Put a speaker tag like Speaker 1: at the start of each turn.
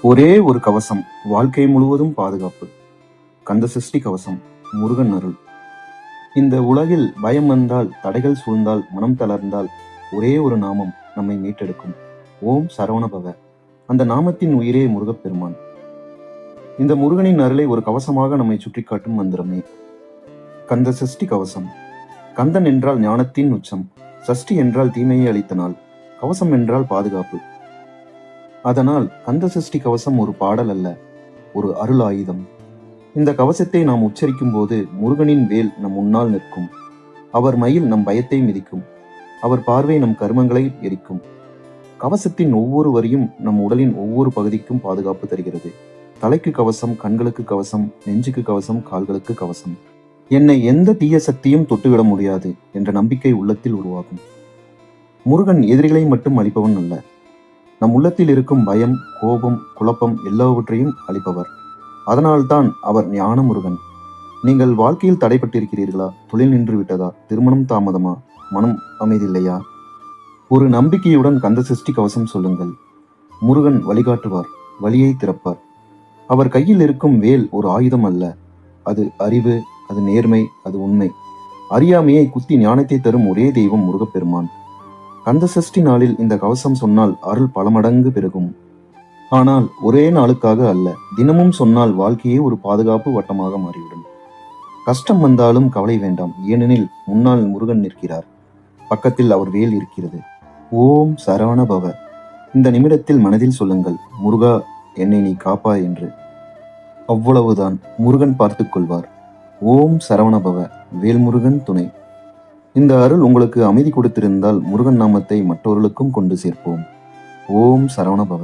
Speaker 1: ஒரே ஒரு கவசம், வாழ்க்கை முழுவதும் பாதுகாப்பு. கந்த சஷ்டி கவசம், முருகன் அருள். இந்த உலகில் பயம் வந்தால், தடைகள் சூழ்ந்தால், மனம் தளர்ந்தால், ஒரே ஒரு நாமம் நம்மை மீட்டெடுக்கும். ஓம் சரவணபவ. அந்த நாமத்தின் உயிரே முருகப்பெருமான். இந்த முருகனின் அருளை ஒரு கவசமாக நம்மை சுற்றி காட்டும் மந்திரமே கந்த சஷ்டி கவசம். கந்தன் என்றால் ஞானத்தின் உச்சம், சஷ்டி என்றால் தீமையை அளித்த நாள், கவசம் என்றால் பாதுகாப்பு. அதனால் கந்த சஷ்டி கவசம் ஒரு பாடல் அல்ல, ஒரு அருள் ஆயுதம். இந்த கவசத்தை நாம் உச்சரிக்கும் போது முருகனின் வேல் நம் முன்னால் நிற்கும். அவர் மயில் நம் பயத்தை மிதிக்கும். அவர் பார்வை நம் கர்மங்களை எரிக்கும். கவசத்தின் ஒவ்வொரு வரியும் நம் உடலின் ஒவ்வொரு பகுதிக்கும் பாதுகாப்பு தருகிறது. தலைக்கு கவசம், கண்களுக்கு கவசம், நெஞ்சுக்கு கவசம், கால்களுக்கு கவசம். என்னை எந்த தீய சக்தியும் தொட்டுவிட முடியாது என்ற நம்பிக்கை உள்ளத்தில் உருவாகும். முருகன் எதிரிகளை மட்டும் அழிப்பவன் அல்ல, நம் உள்ளத்தில் இருக்கும் பயம், கோபம், குழப்பம் எல்லாவற்றையும் அளிப்பவர். அதனால்தான் அவர் ஞான முருகன். நீங்கள் வாழ்க்கையில் தடைப்பட்டிருக்கிறீர்களா? தொழில் நின்று விட்டதா? திருமணம் தாமதமா? மனம் அமைதியில்லையா? ஒரு நம்பிக்கையுடன் கந்த சஷ்டி கவசம் சொல்லுங்கள். முருகன் வழிகாட்டுவார், வழியை திறப்பார். அவர் கையில் இருக்கும் வேல் ஒரு ஆயுதம் அல்ல, அது அறிவு, அது நேர்மை, அது உண்மை. அறியாமையை குத்தி ஞானத்தை தரும் ஒரே தெய்வம் முருகப்பெருமான். கந்த சஷ்டி நாளில் இந்த கவசம் சொன்னால் அருள் பல மடங்கு பெருகும். ஆனால் ஒரே நாளுக்காக அல்ல, தினமும் சொன்னால் வாழ்க்கையே ஒரு பாதுகாப்பு வட்டமாக மாறிவிடும். கஷ்டம் வந்தாலும் கவலை வேண்டாம், ஏனெனில் முன்னால் முருகன் நிற்கிறார், பக்கத்தில் அவர் வேல் இருக்கிறது. ஓம் சரவண பவ. இந்த நிமிடத்தில் மனதில் சொல்லுங்கள், முருகா என்னை நீ காப்பா என்று. அவ்வளவுதான், முருகன் பார்த்துக் கொள்வார். ஓம் சரவண பவ. வேல்முருகன் துணை. இந்த அருள் உங்களுக்கு அமைதி கொடுத்திருந்தால் முருகன் நாமத்தை மற்றவர்களுக்கும் கொண்டு சேர்ப்போம். ஓம் சரவண பவ.